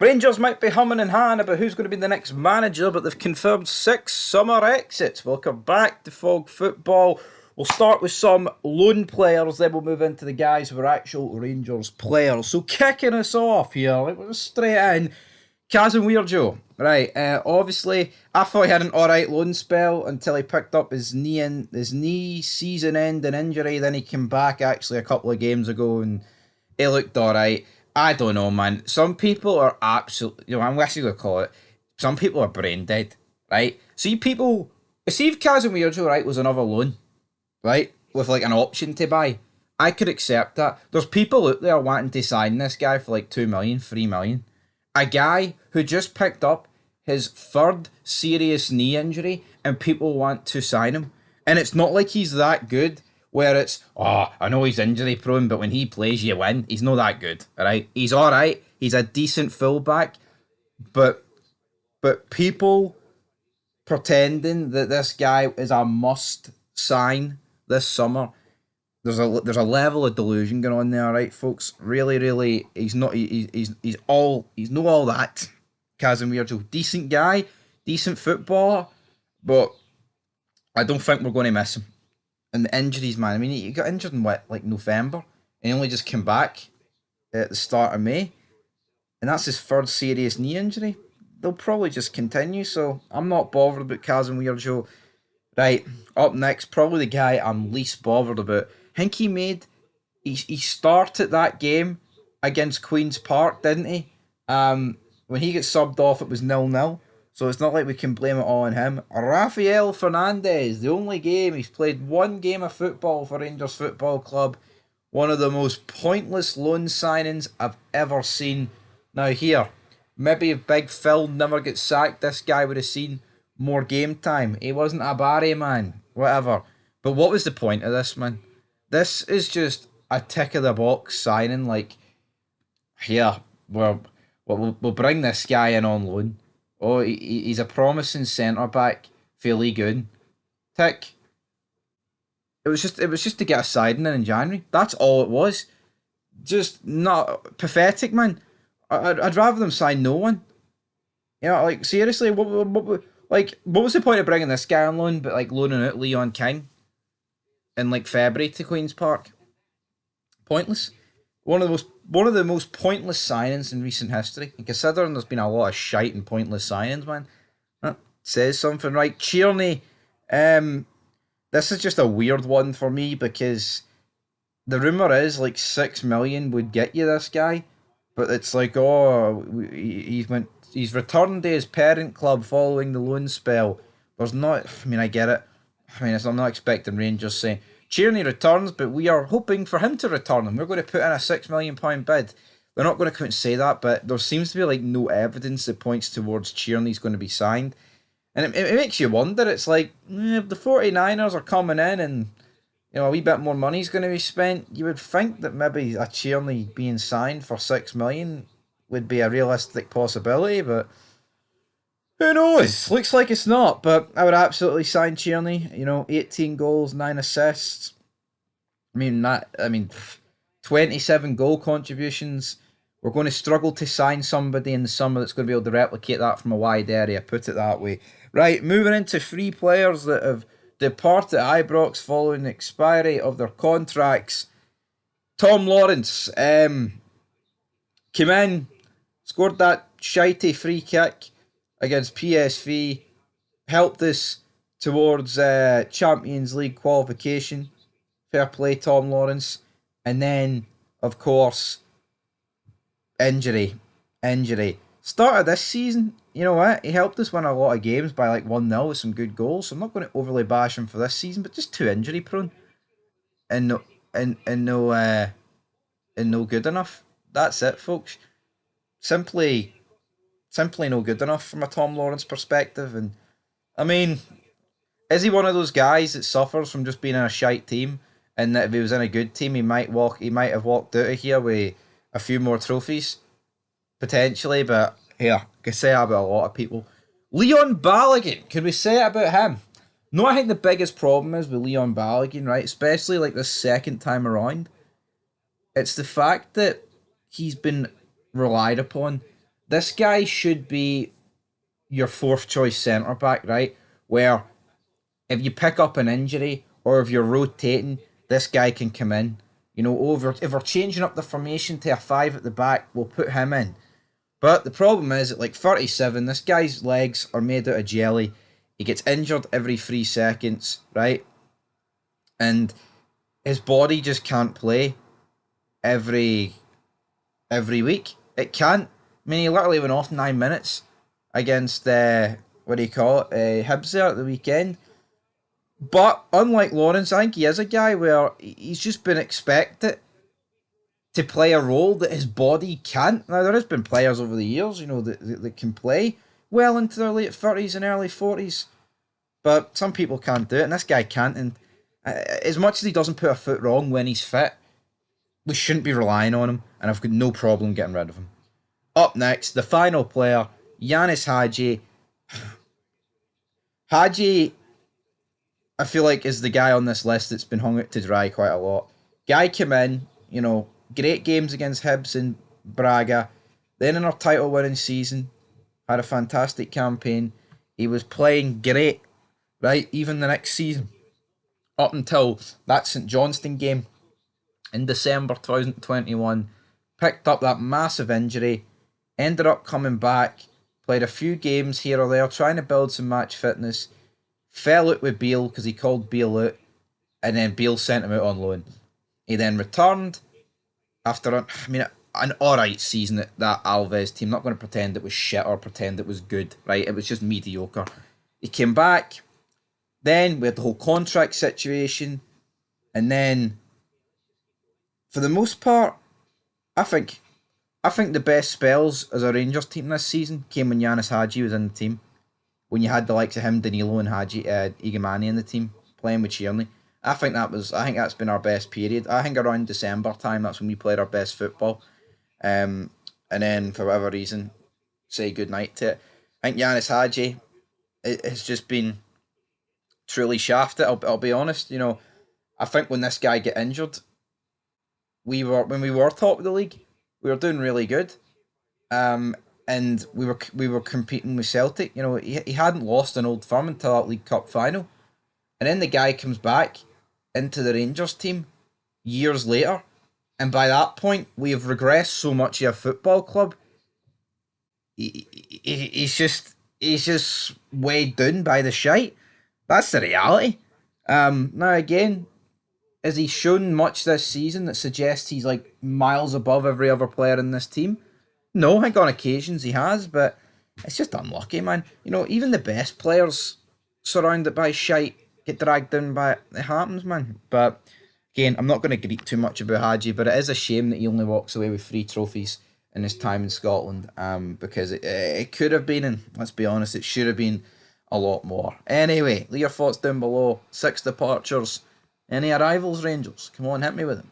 Rangers might be humming and hawing about who's going to be the next manager, but they've confirmed 6 summer exits. Welcome back to Fog Football. We'll start with some loan players, then we'll move into the guys who are actual Rangers players. So kicking us off here, we're straight in. Kazim Weirjo. Right, obviously, I thought he had an alright loan spell until he picked up his knee season-ending injury. Then he came back actually a couple of games ago and he looked alright. I don't know, man. Some people are absolutely, I'm actually going to call it, some people are brain dead, right? See if Casemiro, right, was another loan, right, with like an option to buy, I could accept that. There's people out there wanting to sign this guy for like 2 million, 3 million. A guy who just picked up his third serious knee injury and people want to sign him. And it's not like he's that good where it's, I know he's injury prone, but when he plays, you win. He's not that good, all right? He's all right. He's a decent fullback, but people pretending that this guy is a must sign this summer. There's a level of delusion going on there, right, folks? Really, he's not. He's not all that. Casemiro, decent guy, decent footballer, but I don't think we're going to miss him. And the injuries, man. I mean, he got injured in what, like November, and he only just came back at the start of May, and that's his third serious knee injury. They'll probably just continue, so I'm not bothered about Casemiro. Right, up next, probably the guy I'm least bothered about. I think he started that game against Queen's Park, didn't he? When he gets subbed off, it was 0-0. So it's not like we can blame it all on him. Rafael Fernandez, the only game, he's played one game of football for Rangers Football Club. One of the most pointless loan signings I've ever seen. Now here, maybe if Big Phil never gets sacked, this guy would have seen more game time. He wasn't a Barry man, whatever. But what was the point of this, man? This is just a tick of the box signing. Like, here, we'll bring this guy in on loan. Oh, he's a promising centre back for League One. Tick. It was just to get a siding in January. That's all it was. Just not pathetic, man. I'd rather them sign no one. Like seriously, what was the point of bringing this guy on loan, but like loaning out Leon King in like February to Queens Park? Pointless. One of the most pointless signings in recent history. And considering there's been a lot of shite and pointless signings, man, that says something, right? Tierney, this is just a weird one for me because the rumor is like 6 million would get you this guy, but it's like, he's returned to his parent club following the loan spell. There's not. I mean, I get it. I mean, I'm not expecting Rangers saying Tierney returns, but we are hoping for him to return, and we're going to put in a £6 million bid. They're not going to come and say that, but there seems to be like no evidence that points towards Tierney's going to be signed. And it makes you wonder, it's like, if the 49ers are coming in and a wee bit more money's going to be spent, you would think that maybe a Tierney being signed for 6 million would be a realistic possibility, but who knows? Looks like it's not, but I would absolutely sign Tierney. 18 goals, 9 assists. I mean, 27 goal contributions. We're going to struggle to sign somebody in the summer that's going to be able to replicate that from a wide area, put it that way. Right, moving into 3 players that have departed Ibrox following the expiry of their contracts. Tom Lawrence came in, scored that shitey free kick against PSV, helped us towards Champions League qualification. Fair play, Tom Lawrence. And then, of course, injury. Started this season, you know what? He helped us win a lot of games by like 1-0 with some good goals. So I'm not going to overly bash him for this season, but just too injury prone. And no good enough. That's it, folks. Simply no good enough from a Tom Lawrence perspective. And I mean, is he one of those guys that suffers from just being in a shite team, and that if he was in a good team, he might have walked out of here with a few more trophies, potentially? But here, I can say that about a lot of people. Leon Balogun, could we say it about him? No, I think the biggest problem is with Leon Balogun, right? Especially like the second time around. It's the fact that he's been relied upon this guy should be your fourth choice centre back, right? Where if you pick up an injury or if you're rotating, this guy can come in. You know, over if we're changing up the formation to a five at the back, we'll put him in. But the problem is, at like 37, this guy's legs are made out of jelly. He gets injured every 3 seconds, right? And his body just can't play every week. It can't. I mean, he literally went off 9 minutes against what do you call it, Hibs there at the weekend. But unlike Lawrence, I think he is a guy where he's just been expected to play a role that his body can't. Now, there has been players over the years, you know, that can play well into their late 30s and early 40s. But some people can't do it, and this guy can't. And as much as he doesn't put a foot wrong when he's fit, we shouldn't be relying on him, and I've got no problem getting rid of him. Up next, the final player, Ianis Hagi. Hagi, I feel like, is the guy on this list that's been hung out to dry quite a lot. Guy came in, you know, great games against Hibs and Braga. Then in our title winning season, had a fantastic campaign. He was playing great, right? Even the next season, up until that St Johnstone game in December 2021, picked up that massive injury, ended up coming back, played a few games here or there, trying to build some match fitness, fell out with Beale because he called Beale out, and then Beale sent him out on loan. He then returned after, an alright season at that Alves team. Not going to pretend it was shit or pretend it was good, right? It was just mediocre. He came back, then we had the whole contract situation, and then for the most part, I think the best spells as a Rangers team this season came when Ianis Hagi was in the team. When you had the likes of him, Danilo and Igamani in the team playing with Tierney. I think that's been our best period. I think around December time, that's when we played our best football. And then for whatever reason, say goodnight to it. I think Ianis Hagi has just been truly shafted. I'll be honest. You know, I think when this guy got injured, when we were top of the league, we were doing really good. And we were competing with Celtic. You know, he hadn't lost an Old Firm until that League Cup final, and then the guy comes back into the Rangers team years later, and by that point we have regressed so much of a football club. He's just weighed down by the shite. That's the reality. Now again, has he shown much this season that suggests he's like miles above every other player in this team? No, I think on occasions he has, but it's just unlucky, man. You know, even the best players surrounded by shite get dragged down by it. It happens, man. But again, I'm not going to greet too much about Hagi, but it is a shame that he only walks away with 3 trophies in his time in Scotland, because it could have been, and let's be honest, it should have been a lot more. Anyway, leave your thoughts down below. 6 departures. Any arrivals, Rangers? Come on, hit me with them.